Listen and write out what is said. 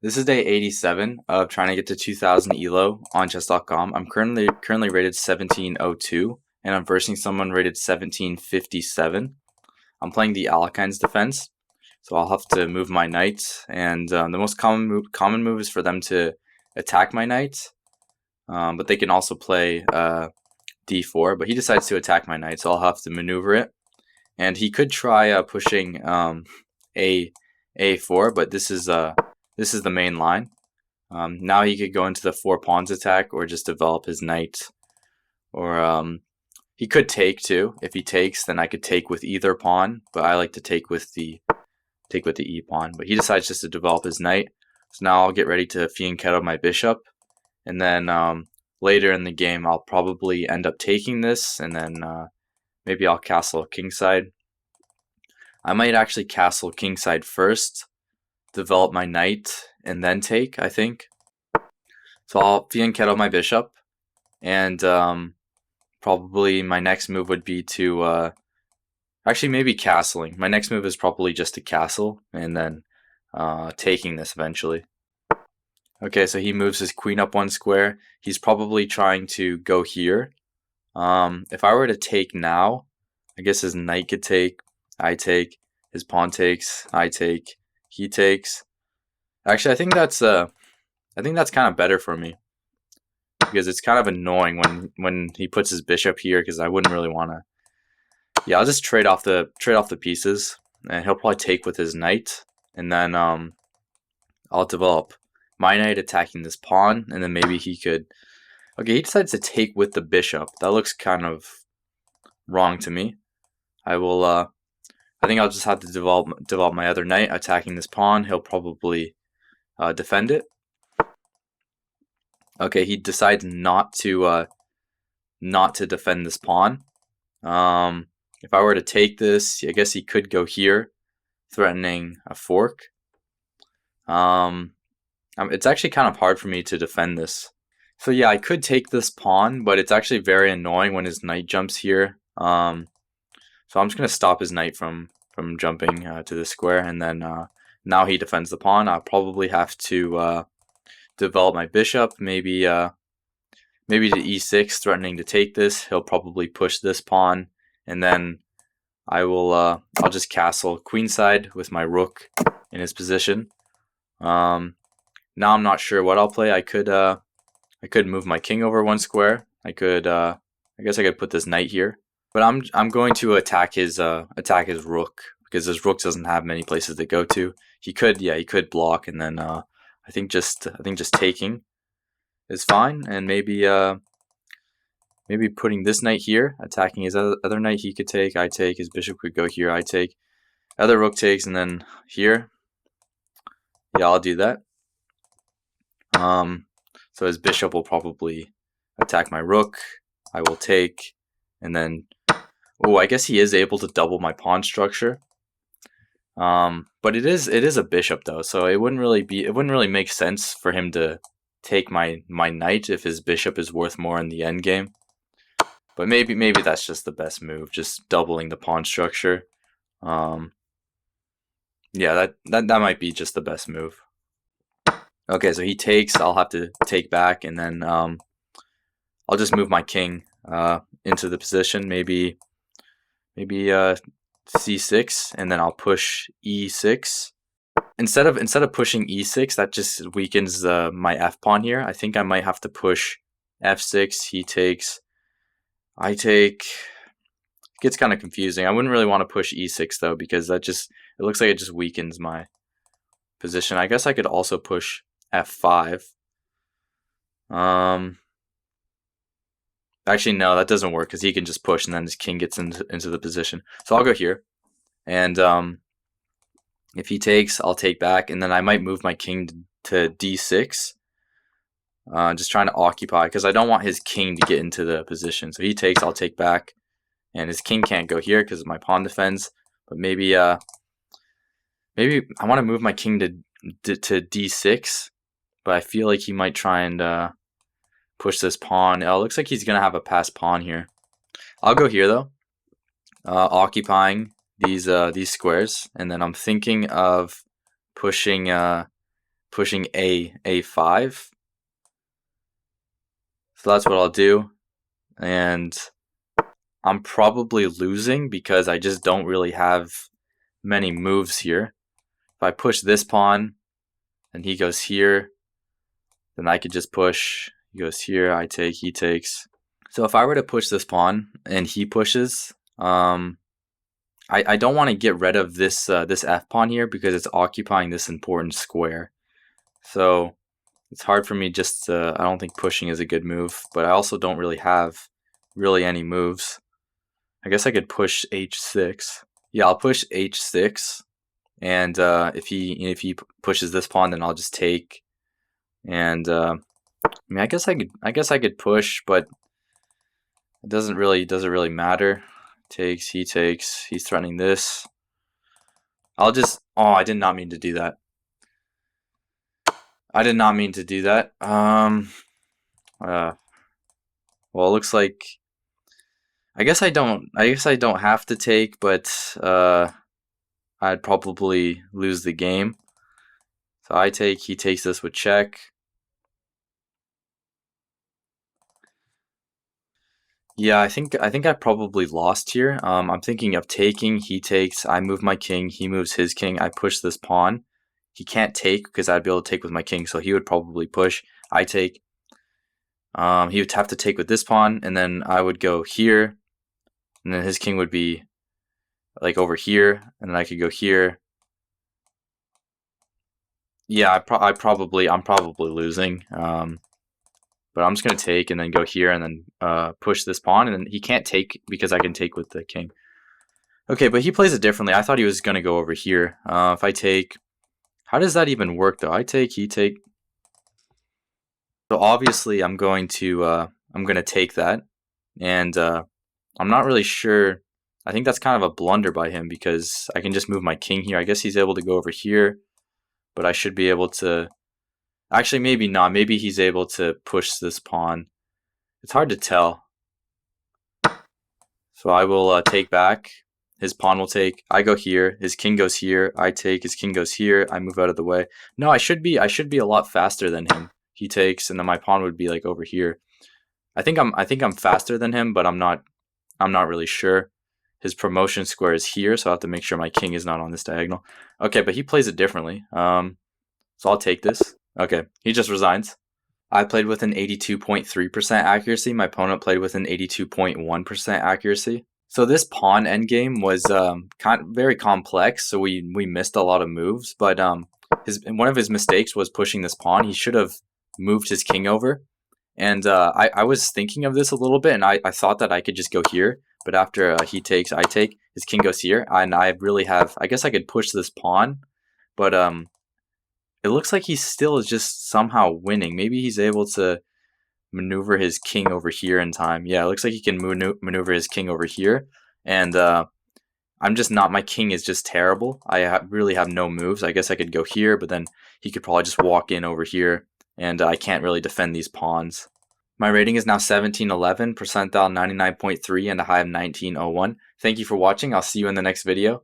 This is day 87 of trying to get to 2000 ELO on chess.com. I'm currently rated 1702, and I'm versing someone rated 1757. I'm playing the Alekhine's defense, so I'll have to move my knight, and the most common move is for them to attack my knight, but they can also play d4, but he decides to attack my knight, so I'll have to maneuver it. And he could try pushing a4, but this is the main line. Now he could go into the 4 pawns attack or just develop his knight. Or he could take too. If he takes, then I could take with either pawn, but I like to take with the e pawn. But he decides just to develop his knight. So now I'll get ready to fianchetto my bishop, and then later in the game I'll probably end up taking this, and then maybe I'll castle kingside. I might actually castle kingside first, develop my knight, and then take, I think. So I'll fianchetto my bishop, and probably my next move would be to actually maybe castling. My next move is probably just to castle, and then taking this eventually. Okay, so he moves his queen up 1 square. He's probably trying to go here. If I were to take now, I guess his knight could take, I take, his pawn takes, I take, he takes. Actually, I think that's kind of better for me, because it's kind of annoying when he puts his bishop here, because I wouldn't really want to. Yeah, I'll just trade off the pieces, and he'll probably take with his knight, and then I'll develop my knight attacking this pawn, and then maybe he could. Okay, he decides to take with the bishop. That looks kind of wrong to me. I think I'll just have to develop my other knight attacking this pawn. He'll probably defend it. Okay, he decides not to defend this pawn. If I were to take this, I guess he could go here, threatening a fork. It's actually kind of hard for me to defend this. So yeah, I could take this pawn, but it's actually very annoying when his knight jumps here. So I'm just going to stop his knight from jumping to the square, and then now he defends the pawn. I'll probably have to develop my bishop, maybe to e6, threatening to take this. He'll probably push this pawn, and then I'll just castle queenside with my rook in his position. Now I'm not sure what I'll play. I could move my king over 1 square. I guess I could put this knight here. But I'm going to attack his rook, because his rook doesn't have many places to go to. He could block, and then I think just taking is fine, and maybe putting this knight here, attacking his other knight. He could take, I take. His bishop could go here, I take. Other rook takes, and then here. Yeah, I'll do that. So his bishop will probably attack my rook. I will take, and then I guess he is able to double my pawn structure. But it is a bishop though, so it wouldn't really make sense for him to take my knight if his bishop is worth more in the endgame. But maybe that's just the best move, just doubling the pawn structure. Yeah, that might be just the best move. Okay, so he takes, I'll have to take back, and then I'll just move my king into the position, maybe c6, and then I'll push e6. Instead of pushing e6, that just weakens my f pawn here. I think I might have to push f6. He takes, I take. It gets kind of confusing. I wouldn't really want to push e6 though, because it looks like it just weakens my position. I guess I could also push f5. Actually, no, that doesn't work, because he can just push, and then his king gets into the position. So I'll go here, and if he takes, I'll take back, and then I might move my king to d6, just trying to occupy, because I don't want his king to get into the position. So he takes, I'll take back, and his king can't go here because my pawn defends. But maybe I want to move my king to d6, but I feel like he might try and push this pawn. Oh, it looks like he's gonna have a passed pawn here. I'll go here though, occupying these squares, and then I'm thinking of pushing pushing a5. So that's what I'll do. And I'm probably losing because I just don't really have many moves here. If I push this pawn and he goes here, then I could just push. He goes here, I take, he takes. So if I were to push this pawn and he pushes, I don't want to get rid of this this f pawn here because it's occupying this important square. So it's hard for me just I don't think pushing is a good move, but I also don't really have any moves. I guess I could push h6. Yeah, I'll push h6, and if he pushes this pawn, then I'll just take. And I mean, I guess I could push, but it doesn't really matter. Takes, he takes. He's threatening this. I'll just. Oh, I did not mean to do that. I did not mean to do that. Well, it looks like. I guess I don't have to take, but I'd probably lose the game. So I take, he takes this with check. Yeah, I think I probably lost here. I'm thinking of taking, he takes, I move my king, he moves his king, I push this pawn. He can't take because I'd be able to take with my king, so he would probably push. I take. He would have to take with this pawn, and then I would go here, and then his king would be like over here, and then I could go here. Yeah, I'm probably losing. But I'm just gonna take and then go here and then push this pawn, and then he can't take because I can take with the king. Okay, but he plays it differently. I thought he was gonna go over here. If I take, how does that even work though? I take, he take. So obviously I'm gonna take that, and I'm not really sure. I think that's kind of a blunder by him because I can just move my king here. I guess he's able to go over here, but I should be able to. Actually, maybe not. Maybe he's able to push this pawn. It's hard to tell. So I will take back. His pawn will take. I go here. His king goes here. I take. His king goes here. I move out of the way. No, I should be a lot faster than him. He takes, and then my pawn would be like over here. I think I'm faster than him, but I'm not really sure. His promotion square is here, so I have to make sure my king is not on this diagonal. Okay, but he plays it differently. So I'll take this. Okay, he just resigns. I played with an 82.3% accuracy. My opponent played with an 82.1% accuracy. So this pawn endgame was very complex, so we missed a lot of moves. But one of his mistakes was pushing this pawn. He should have moved his king over. And I was thinking of this a little bit, and I thought that I could just go here. But after he takes, I take, his king goes here. And I really have, I guess I could push this pawn. But it looks like he still is just somehow winning. Maybe he's able to maneuver his king over here in time. Yeah, it looks like he can maneuver his king over here. And I'm just not, my king is just terrible. I really have no moves. I guess I could go here, but then he could probably just walk in over here. And I can't really defend these pawns. My rating is now 1711, percentile 99.3, and a high of 1901. Thank you for watching. I'll see you in the next video.